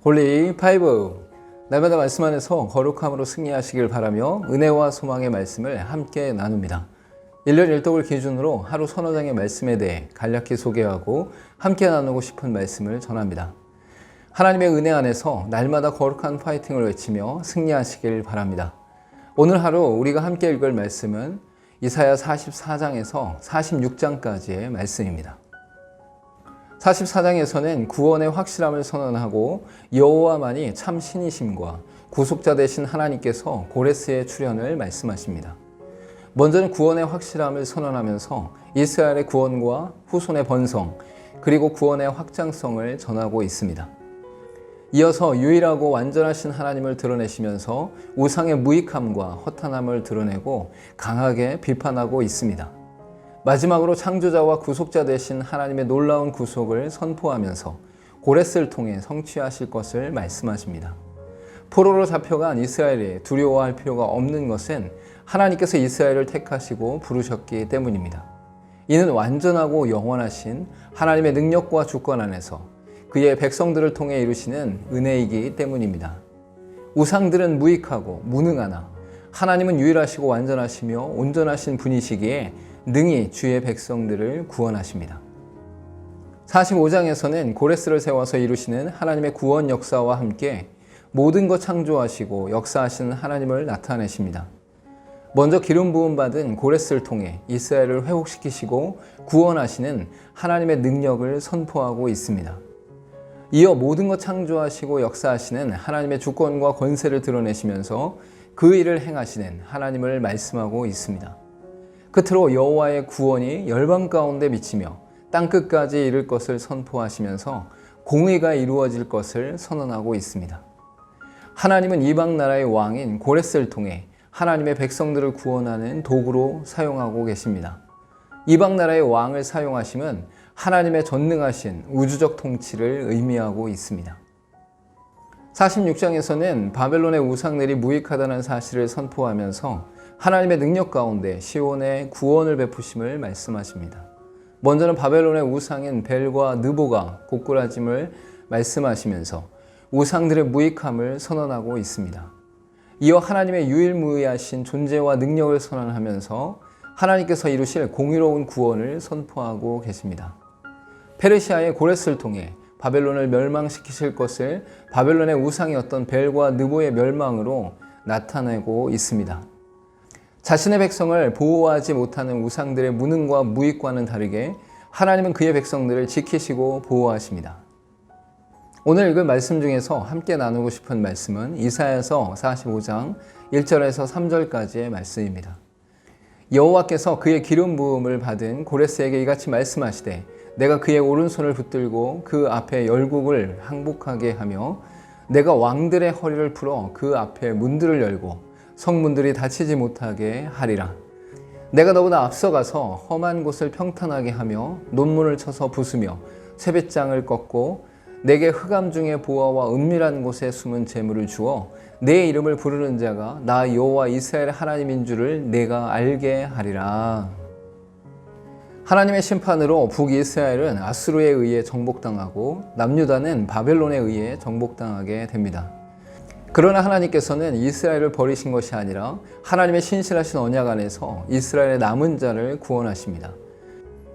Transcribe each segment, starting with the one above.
홀리 파이브, 날마다 말씀 안에서 거룩함으로 승리하시길 바라며 은혜와 소망의 말씀을 함께 나눕니다. 1년 1독을 기준으로 하루 서너 장의 말씀에 대해 간략히 소개하고 함께 나누고 싶은 말씀을 전합니다. 하나님의 은혜 안에서 날마다 거룩한 파이팅을 외치며 승리하시길 바랍니다. 오늘 하루 우리가 함께 읽을 말씀은 이사야 44장에서 46장까지의 말씀입니다. 44장에서는 구원의 확실함을 선언하고 여호와만이 참 신이심과 구속자 되신 하나님께서 고레스의 출현을 말씀하십니다. 먼저는 구원의 확실함을 선언하면서 이스라엘의 구원과 후손의 번성, 그리고 구원의 확장성을 전하고 있습니다. 이어서 유일하고 완전하신 하나님을 드러내시면서 우상의 무익함과 허탄함을 드러내고 강하게 비판하고 있습니다. 마지막으로 창조자와 구속자 되신 하나님의 놀라운 구속을 선포하면서 고레스를 통해 성취하실 것을 말씀하십니다. 포로로 잡혀간 이스라엘이 두려워할 필요가 없는 것은 하나님께서 이스라엘을 택하시고 부르셨기 때문입니다. 이는 완전하고 영원하신 하나님의 능력과 주권 안에서 그의 백성들을 통해 이루시는 은혜이기 때문입니다. 우상들은 무익하고 무능하나 하나님은 유일하시고 완전하시며 온전하신 분이시기에 능히 주의 백성들을 구원하십니다. 45장에서는 고레스를 세워서 이루시는 하나님의 구원 역사와 함께 모든 것 창조하시고 역사하시는 하나님을 나타내십니다. 먼저 기름 부음 받은 고레스를 통해 이스라엘을 회복시키시고 구원하시는 하나님의 능력을 선포하고 있습니다. 이어 모든 것 창조하시고 역사하시는 하나님의 주권과 권세를 드러내시면서 그 일을 행하시는 하나님을 말씀하고 있습니다. 끝으로 여호와의 구원이 열방 가운데 미치며 땅끝까지 이를 것을 선포하시면서 공의가 이루어질 것을 선언하고 있습니다. 하나님은 이방 나라의 왕인 고레스를 통해 하나님의 백성들을 구원하는 도구로 사용하고 계십니다. 이방 나라의 왕을 사용하심은 하나님의 전능하신 우주적 통치를 의미하고 있습니다. 46장에서는 바벨론의 우상들이 무익하다는 사실을 선포하면서 하나님의 능력 가운데 시온의 구원을 베푸심을 말씀하십니다. 먼저는 바벨론의 우상인 벨과 느보가 고꾸라짐을 말씀하시면서 우상들의 무익함을 선언하고 있습니다. 이어 하나님의 유일무이하신 존재와 능력을 선언하면서 하나님께서 이루실 공의로운 구원을 선포하고 계십니다. 페르시아의 고레스를 통해 바벨론을 멸망시키실 것을 바벨론의 우상이었던 벨과 느보의 멸망으로 나타내고 있습니다. 자신의 백성을 보호하지 못하는 우상들의 무능과 무익과는 다르게 하나님은 그의 백성들을 지키시고 보호하십니다. 오늘 읽을 말씀 중에서 함께 나누고 싶은 말씀은 이사야서 45장 1절에서 3절까지의 말씀입니다. 여호와께서 그의 기름 부음을 받은 고레스에게 이같이 말씀하시되 내가 그의 오른손을 붙들고 그 앞에 열국을 항복하게 하며 내가 왕들의 허리를 풀어 그 앞에 문들을 열고 성문들이 닫히지 못하게 하리라. 내가 너보다 앞서가서 험한 곳을 평탄하게 하며 논문을 쳐서 부수며 채빗장을 꺾고 내게 흑암 중에 보화와 은밀한 곳에 숨은 재물을 주어 내 이름을 부르는 자가 나 여호와 이스라엘 하나님인 줄을 내가 알게 하리라. 하나님의 심판으로 북이스라엘은 아수르에 의해 정복당하고 남유다는 바벨론에 의해 정복당하게 됩니다. 그러나 하나님께서는 이스라엘을 버리신 것이 아니라 하나님의 신실하신 언약 안에서 이스라엘의 남은 자를 구원하십니다.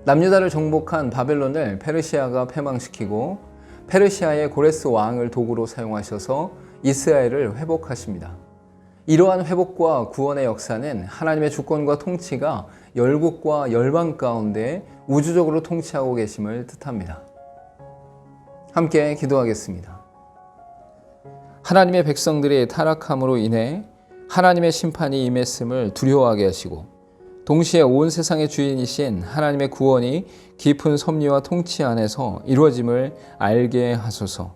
남유다를 정복한 바벨론을 페르시아가 패망시키고 페르시아의 고레스 왕을 도구로 사용하셔서 이스라엘을 회복하십니다. 이러한 회복과 구원의 역사는 하나님의 주권과 통치가 열국과 열방 가운데 우주적으로 통치하고 계심을 뜻합니다. 함께 기도하겠습니다. 하나님의 백성들이 타락함으로 인해 하나님의 심판이 임했음을 두려워하게 하시고 동시에 온 세상의 주인이신 하나님의 구원이 깊은 섭리와 통치 안에서 이루어짐을 알게 하소서.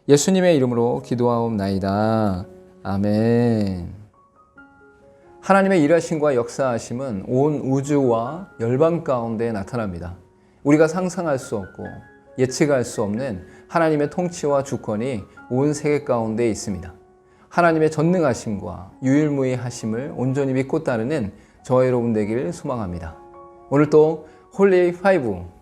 예수님의 이름으로 기도하옵나이다. 아멘. 하나님의 일하심과 역사하심은 온 우주와 열방 가운데 나타납니다. 우리가 상상할 수 없고 예측할 수 없는 하나님의 통치와 주권이 온 세계 가운데 있습니다. 하나님의 전능하심과 유일무이하심을 온전히 믿고 따르는 저와 여러분 되기를 소망합니다. 오늘 또 홀리 5